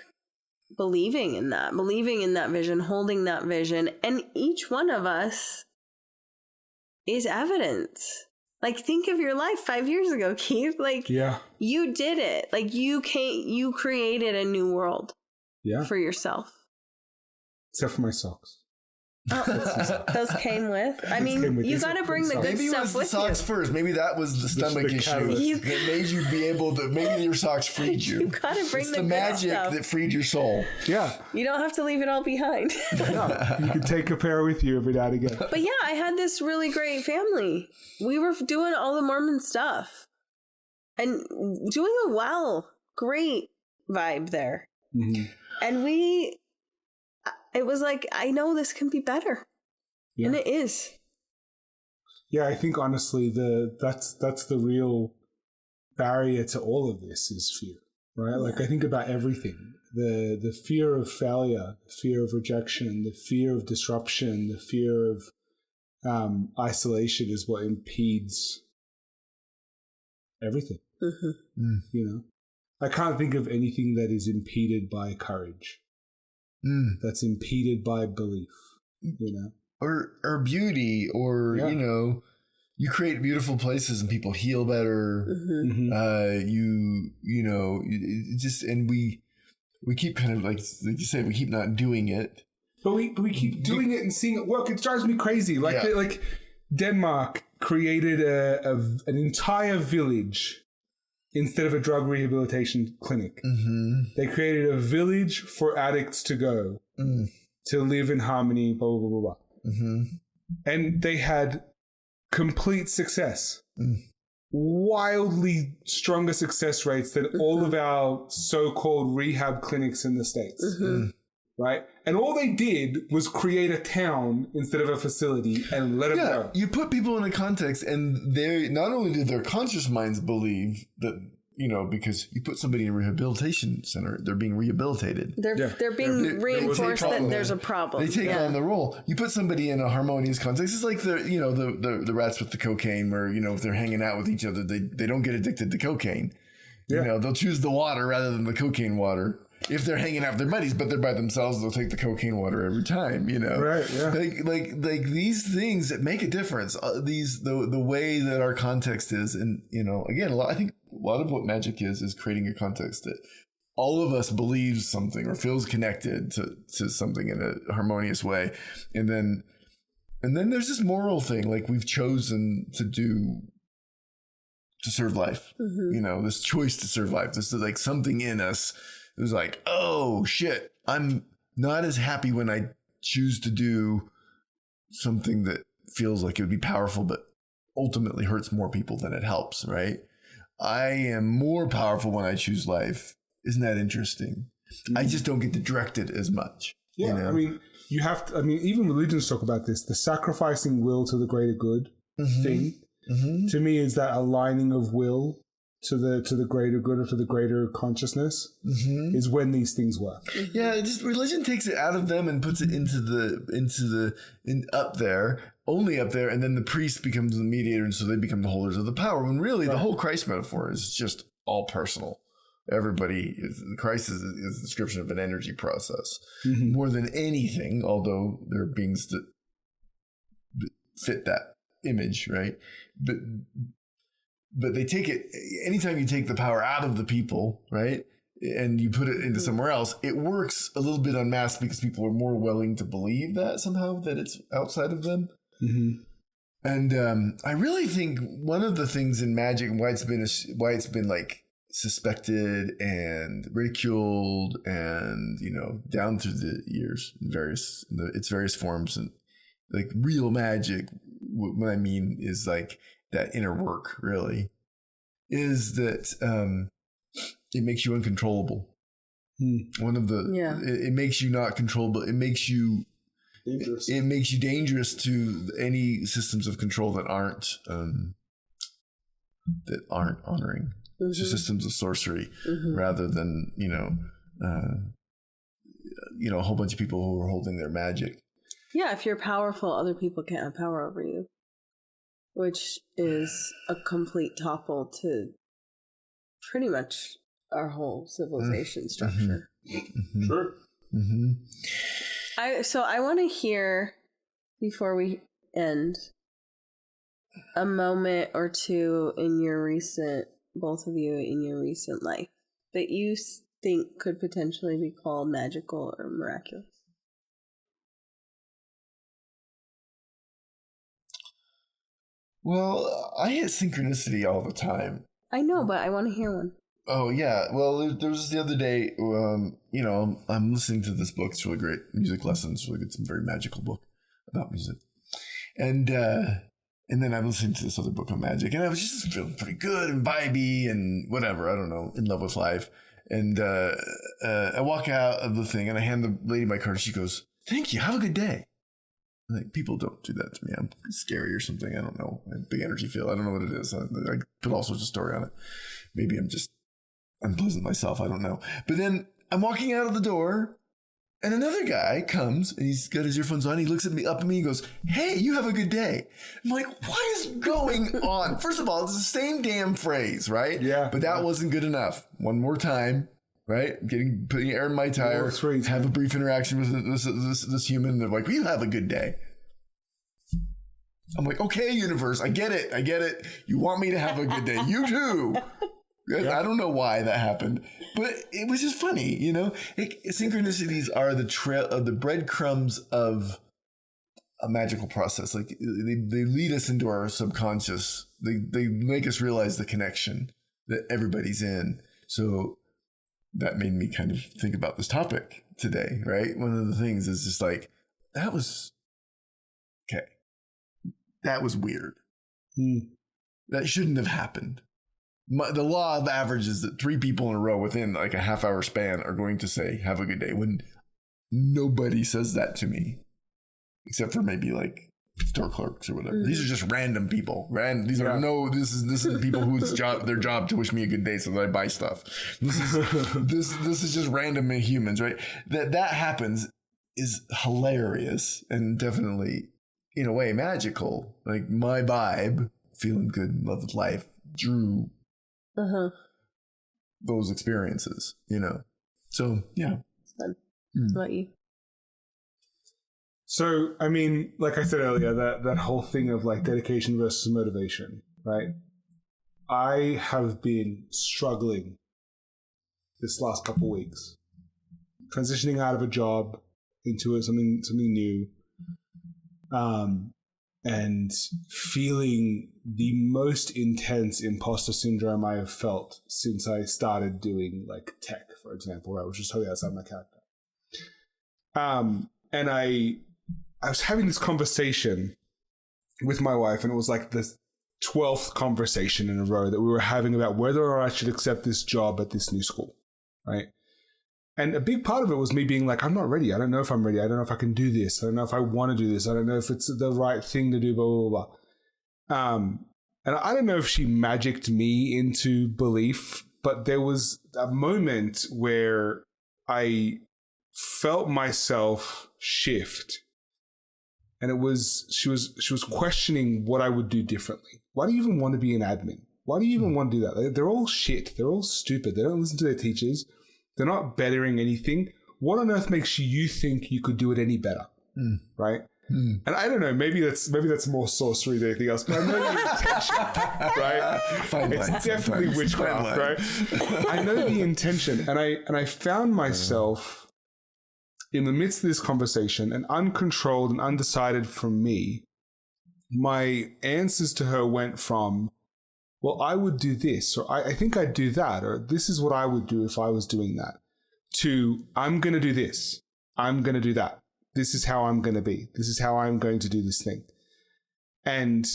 [SPEAKER 1] believing in that vision, holding that vision, and each one of us is evidence. Like, think of your life 5 years ago, Keith. Like, you did it. Like, you created a new world for yourself.
[SPEAKER 3] Except for my socks.
[SPEAKER 1] Oh, those came with. I mean, you got to bring the good stuff with you. Maybe it was the
[SPEAKER 2] socks first. Maybe that was the stomach issue that made you be able to. Maybe your socks freed you.
[SPEAKER 1] You got to bring the good
[SPEAKER 2] magic
[SPEAKER 1] stuff
[SPEAKER 2] that freed your soul.
[SPEAKER 3] Yeah,
[SPEAKER 1] you don't have to leave it all behind.
[SPEAKER 3] No, you can take a pair with you every now and again.
[SPEAKER 1] But yeah, I had this really great family. We were doing all the Mormon stuff and doing a great vibe there, and it was like, I know this can be better. And it is.
[SPEAKER 3] Yeah, I think honestly that's the real barrier to all of this is fear, right? Yeah. Like I think about everything. The fear of failure, the fear of rejection, the fear of disruption, the fear of isolation is what impedes everything. I can't think of anything that is impeded by courage. That's impeded by belief,
[SPEAKER 2] or beauty, or you create beautiful places and people heal better. And we keep kind of like you said, we keep not doing it,
[SPEAKER 3] but we keep doing it and seeing it work. It drives me crazy. Like Denmark created an entire village. Instead of a drug rehabilitation clinic, they created a village for addicts to go to live in harmony, blah, blah, blah, blah. And they had complete success, wildly stronger success rates than all of our so-called rehab clinics in the States, right? And all they did was create a town instead of a facility and let them go.
[SPEAKER 2] You put people in a context, and they not only did their conscious minds believe that, because you put somebody in a rehabilitation center, they're being rehabilitated.
[SPEAKER 1] They're being reinforced that there's a problem.
[SPEAKER 2] They take on the role. You put somebody in a harmonious context. It's like the rats with the cocaine, where if they're hanging out with each other, they don't get addicted to cocaine. They'll choose the water rather than the cocaine water. If they're hanging out with their buddies, but they're by themselves, they'll take the cocaine water every time,
[SPEAKER 3] Right, yeah.
[SPEAKER 2] Like these things that make a difference, the way that our context is. And, again, I think a lot of what magic is creating a context that all of us believes something or feels connected to something in a harmonious way. And then there's this moral thing, like we've chosen to serve life, this choice to serve life. This is like something in us. It was like, oh shit, I'm not as happy when I choose to do something that feels like it would be powerful, but ultimately hurts more people than it helps, right? I am more powerful when I choose life. Isn't that interesting? I just don't get to direct it as much.
[SPEAKER 3] Yeah, I mean, you have to, even religions talk about this, the sacrificing will to the greater good thing. To me, is that aligning of will to the greater good or to the greater consciousness is when these things work.
[SPEAKER 2] Yeah, religion takes it out of them and puts it up there, only up there, and then the priest becomes the mediator, and so they become the holders of the power. When really the whole Christ metaphor is just all personal. Christ is a description of an energy process more than anything, although there are beings that fit that image, right? But they take it, anytime you take the power out of the people, right, and you put it into somewhere else, it works a little bit unmasked because people are more willing to believe that somehow, that it's outside of them. And I really think one of the things in magic and why it's been like suspected and ridiculed and, down through the years in its various forms. And like real magic, what I mean is like that inner work really is that it makes you uncontrollable. One of the, it makes you not controllable. It makes you dangerous. It makes you dangerous to any systems of control that aren't honoring to systems of sorcery, rather than a whole bunch of people who are holding their magic.
[SPEAKER 1] Yeah, if you're powerful, other people can't have power over you, which is a complete topple to pretty much our whole civilization structure.
[SPEAKER 3] Sure.
[SPEAKER 1] I want to hear, before we end, a moment or two in your recent, both of you in your recent life, that you think could potentially be called magical or miraculous.
[SPEAKER 2] Well, I hit synchronicity all the time.
[SPEAKER 1] I know, but I want to hear one.
[SPEAKER 2] Oh, yeah. Well, there was the other day, I'm listening to this book. It's really great. Music Lessons. Really good. It's a very magical book about music. And then I'm listening to this other book on magic. And I was just feeling pretty good and vibey and whatever. I don't know. In love with life. And I walk out of the thing and I hand the lady my card. She goes, "Thank you. Have a good day." Like, people don't do that to me. I'm scary or something. I don't know. I have a big energy field. I don't know what it is. I put all sorts of story on it. Maybe I'm just unpleasant myself. I don't know. But then I'm walking out of the door and another guy comes and he's got his earphones on. He looks up at me and goes, "Hey, you have a good day." I'm like, what is going on? First of all, it's the same damn phrase, right?
[SPEAKER 3] Yeah.
[SPEAKER 2] But that wasn't good enough. One more time, right? Putting air in my tire, have a brief interaction with this human. And they're like, "You have a good day." I'm like, "Okay, universe, I get it. You want me to have a good day. You too." Yeah. I don't know why that happened, but it was just funny, synchronicities are the breadcrumbs of a magical process. Like they lead us into our subconscious. They make us realize the connection that everybody's in. So that made me kind of think about this topic today, right? One of the things is just like, that was weird. That shouldn't have happened. The law of average is that 3 people in a row within like a half-hour span are going to say, "Have a good day," when nobody says that to me, except for maybe like store clerks or whatever. These are just random people. This is people whose their job to wish me a good day so that I buy stuff. This is just random humans, right? That happens is hilarious and definitely, in a way, magical. Like my vibe, feeling good, in love with life, drew those experiences, So, yeah.
[SPEAKER 1] What about you?
[SPEAKER 3] So, I mean, like I said earlier, that whole thing of like dedication versus motivation, right? I have been struggling this last couple of weeks, transitioning out of a job into something new, and feeling the most intense imposter syndrome I have felt since I started doing like tech, for example, right, which is totally outside my character. And I was having this conversation with my wife, and it was like the 12th conversation in a row that we were having about whether or not I should accept this job at this new school, right? And a big part of it was me being like, I'm not ready. I don't know if I'm ready. I don't know if I can do this. I don't know if I want to do this. I don't know if it's the right thing to do, blah, blah, blah. And I don't know if she magicked me into belief, but there was a moment where I felt myself shift. And she was questioning what I would do differently. Why do you even want to be an admin? Why do you even want to do that? They're all shit. They're all stupid. They don't listen to their teachers. They're not bettering anything. What on earth makes you think you could do it any better? Right? And I don't know, maybe that's more sorcery than anything else, but I know the intention, right? It's definitely witchcraft, right? I know the intention, and I found myself in the midst of this conversation, and uncontrolled and undecided from me, my answers to her went from, well, I would do this, or I think I'd do that, or this is what I would do if I was doing that, to I'm going to do this, I'm going to do that. This is how I'm going to be. This is how I'm going to do this thing. And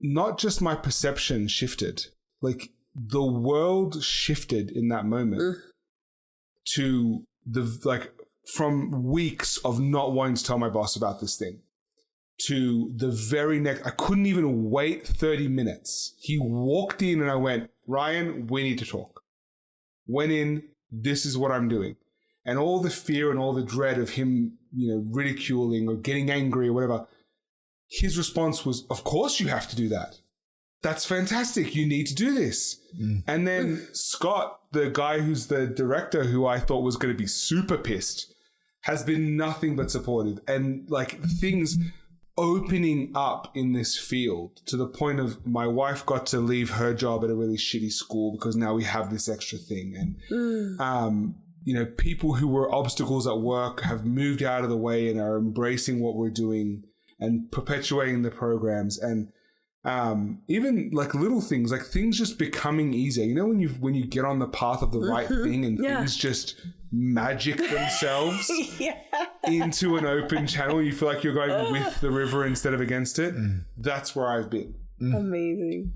[SPEAKER 3] not just my perception shifted, like the world shifted in that moment to from weeks of not wanting to tell my boss about this thing to the very next, I couldn't even wait 30 minutes. He walked in and I went, Ryan, we need to talk. Went in, this is what I'm doing. And all the fear and all the dread of him, ridiculing or getting angry or whatever, his response was, of course you have to do that. That's fantastic. You need to do this. And then Scott, the guy who's the director, who I thought was going to be super pissed, has been nothing but supportive. And like things opening up in this field to the point of my wife got to leave her job at a really shitty school because now we have this extra thing. And, people who were obstacles at work have moved out of the way and are embracing what we're doing and perpetuating the programs. And even like little things, like things just becoming easier. When you get on the path of the right thing and things just magic themselves into an open channel, you feel like you're going with the river instead of against it. That's where I've been.
[SPEAKER 1] Amazing.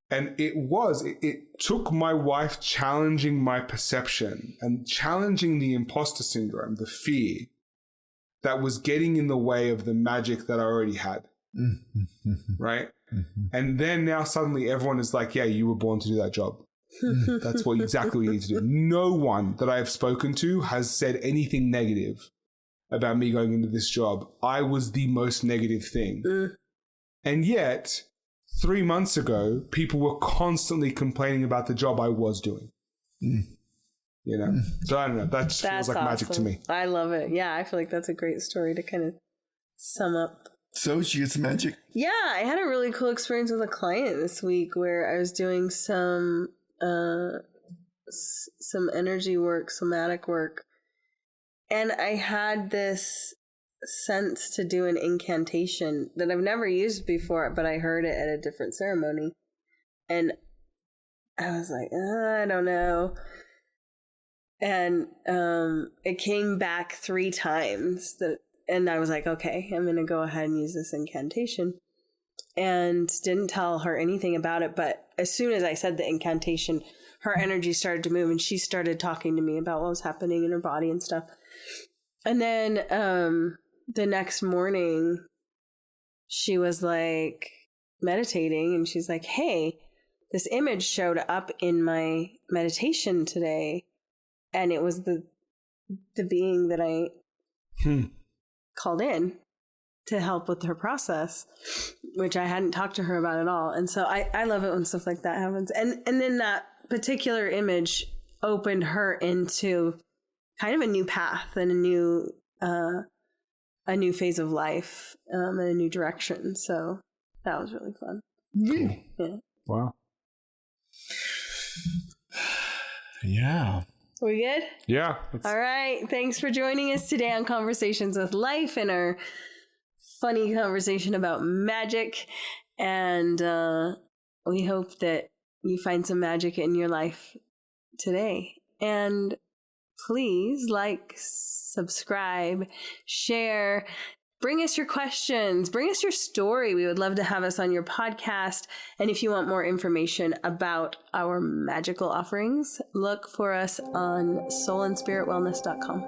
[SPEAKER 3] It took my wife challenging my perception and challenging the imposter syndrome, the fear that was getting in the way of the magic that I already had. Right? And then now suddenly everyone is like, yeah, you were born to do that job. That's exactly what you need to do. No one that I have spoken to has said anything negative about me going into this job. I was the most negative thing. And yet 3 months ago, people were constantly complaining about the job I was doing. So I don't know. That just feels like magic to me.
[SPEAKER 1] I love it. Yeah, I feel like that's a great story to kind of sum up.
[SPEAKER 2] So did you get some magic? Yeah,
[SPEAKER 1] I had a really cool experience with a client this week where I was doing some energy work, somatic work, and I had this sense to do an incantation that I've never used before, but I heard it at a different ceremony, and I was like, I don't know. And it came back 3 times and I was like, okay, I'm going to go ahead and use this incantation, and didn't tell her anything about it. But as soon as I said the incantation, her energy started to move and she started talking to me about what was happening in her body and stuff. And then the next morning she was like meditating and she's like, hey, this image showed up in my meditation today. And it was the being that I called in to help with her process, which I hadn't talked to her about at all. And so I love it when stuff like that happens. And then that particular image opened her into kind of a new path and a new phase of life, and a new direction. So that was really fun.
[SPEAKER 2] Cool.
[SPEAKER 1] Yeah.
[SPEAKER 3] Wow.
[SPEAKER 2] Yeah.
[SPEAKER 1] We good?
[SPEAKER 3] Yeah.
[SPEAKER 1] All right. Thanks for joining us today on Conversations with Life and our funny conversation about magic. And we hope that you find some magic in your life today. And please like, subscribe, share. Bring us your questions. Bring us your story. We would love to have us on your podcast. And if you want more information about our magical offerings, look for us on soulandspiritwellness.com.